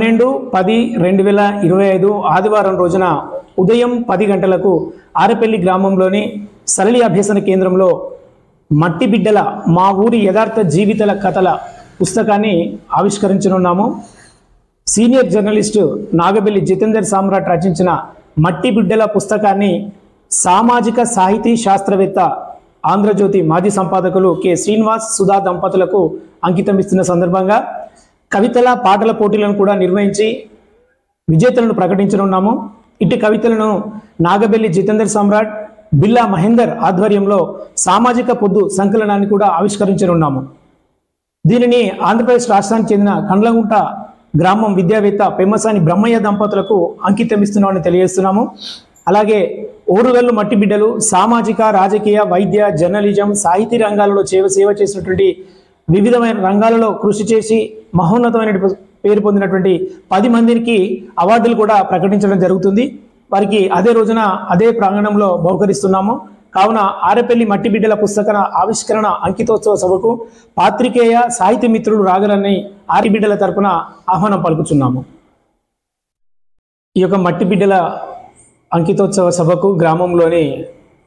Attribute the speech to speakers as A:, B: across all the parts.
A: 12/10/2025 ఆదివారం రోజున ఉదయం 10 గంటలకు ఆరెపల్లి గ్రామంలోని సరళి అభ్యసన కేంద్రంలో మట్టి బిడ్డల మా ఊరి యథార్థ జీవితాల కథల పుస్తకాన్ని ఆవిష్కరించనున్నాము. సీనియర్ జర్నలిస్టు నాగబెల్లి జితేందర్ సామ్రాట్ రచించిన మట్టి బిడ్డల పుస్తకాన్ని సామాజిక సాహితీ శాస్త్రవేత్త ఆంధ్రజ్యోతి మాజీ సంపాదకులు కె శ్రీనివాస్ సుధా దంపతులకు అంకితం ఇస్తున్న సందర్భంగా కవితల పాటల పోటీలను కూడా నిర్వహించి విజేతలను ప్రకటించనున్నాము. ఇటు కవితలను నాగబెల్లి జితేందర్ సామ్రాట్, బిల్లా మహేందర్ ఆధ్వర్యంలో సామాజిక పొద్దు సంకలనాన్ని కూడా ఆవిష్కరించనున్నాము. దీనిని ఆంధ్రప్రదేశ్ రాష్ట్రానికి చెందిన కండ్లగుంట గ్రామం విద్యావేత్త పెమ్మసాని బ్రహ్మయ్య దంపతులకు అంకితం ఇస్తున్నామని తెలియజేస్తున్నాము. అలాగే ఓరుగల్లు మట్టి బిడ్డలు సామాజిక, రాజకీయ, వైద్య, జర్నలిజం, సాహితీ రంగాలలో సేవ చేసినటువంటి వివిధమైన రంగాలలో కృషి చేసి మహోన్నతమైన పేరు పొందినటువంటి 10 మందికి అవార్డులు కూడా ప్రకటించడం జరుగుతుంది. వారికి అదే రోజున అదే ప్రాంగణంలో బహుకరిస్తున్నాము. కావున ఆరెపల్లి మట్టి బిడ్డల పుస్తక ఆవిష్కరణ అంకితోత్సవ సభకు పాత్రికేయ సాహితీ మిత్రులు రాగలని ఆరి బిడ్డల తరపున ఆహ్వానం పలుకుతున్నాము. ఈ యొక్క మట్టి బిడ్డల అంకితోత్సవ సభకు గ్రామంలోని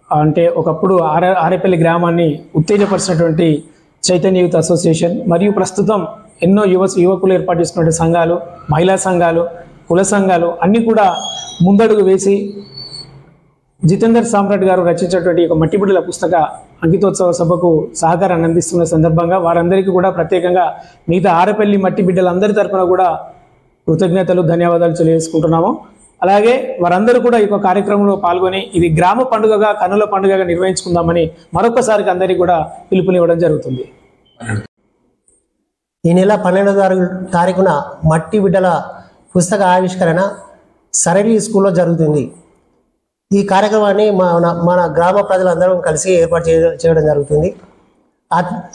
A: అంటే ఒకప్పుడు ఆరేపల్లి గ్రామాన్ని ఉత్తేజపరిచినటువంటి చైతన్య యూత్ అసోసియేషన్ మరియు ప్రస్తుతం ఎన్నో యువకులు ఏర్పాటు చేసినటువంటి సంఘాలు, మహిళా సంఘాలు, కుల సంఘాలు అన్నీ కూడా ముందడుగు వేసి జితేందర్ సామ్రాట్ గారు రచించినటువంటి ఒక మట్టి బిడ్డల పుస్తక అంకితోత్సవ సభకు సహకారాన్ని అందిస్తున్న సందర్భంగా వారందరికీ కూడా ప్రత్యేకంగా మిగతా ఆరేపల్లి మట్టి బిడ్డలందరి తరఫున కూడా కృతజ్ఞతలు, ధన్యవాదాలు తెలియజేసుకుంటున్నాము. అలాగే వారందరూ కూడా ఈ కార్యక్రమంలో పాల్గొని ఇది గ్రామ పండుగగా, కన్నుల పండుగగా నిర్వహించుకుందామని మరొకసారికి అందరికీ కూడా పిలుపునివ్వడం జరుగుతుంది.
B: ఈ నెల 12వ తారీఖున మట్టి బిడ్డల పుస్తక ఆవిష్కరణ సరళి స్కూల్లో జరుగుతుంది. ఈ కార్యక్రమాన్ని మన గ్రామ ప్రజలందరం కలిసి ఏర్పాటు చేయడం జరుగుతుంది.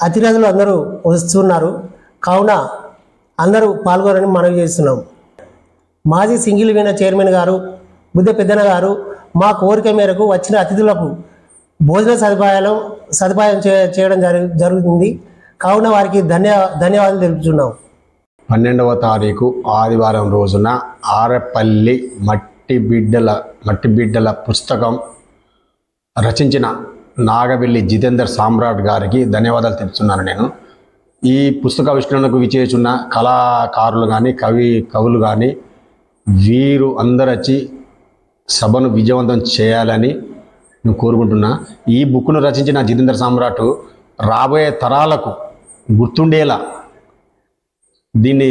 B: అతిథులు అందరూ వస్తున్నారు కావున అందరూ పాల్గొనని మనవి చేస్తున్నాం. మాజీ సింగిల్ విన చైర్మన్ గారు బుద్ధ పెద్దన గారు మా కోరిక మేరకు వచ్చిన అతిథులకు భోజన సదుపాయం చేయడం జరుగుతుంది కావున వారికి ధన్యవాదాలు తెలుపుతున్నాం.
C: 12వ తారీఖు ఆదివారం రోజున ఆరెపల్లి మట్టి బిడ్డల పుస్తకం రచించిన నాగబెల్లి జితేందర్ సామ్రాట్ గారికి ధన్యవాదాలు తెలుపుతున్నాను. నేను ఈ పుస్తక ఆవిష్కరణకు విచ్చేస్తున్న కళాకారులు కానీ కవులు కానీ వీరు అందరూ వచ్చి సభను విజయవంతం చేయాలని నేను కోరుకుంటున్నా. ఈ బుక్ను రచించిన జితేందర్ సామ్రాట్ రాబోయే తరాలకు గుర్తుండేలా దీన్ని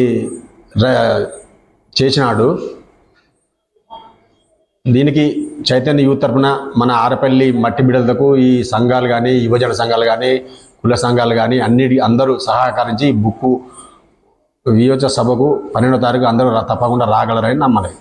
C: చేసినాడు. దీనికి చైతన్య యూత్ తరపున మన ఆరెపల్లి మట్టి బిడ్డలకు ఈ సంఘాలు కానీ, యువజన సంఘాలు కానీ, కుల సంఘాలు కానీ అందరూ సహకరించి బుక్కు వియోచ సభకు 12వ తారీఖు అందరూ తప్పకుండా రాగలరని నమ్మలేదు.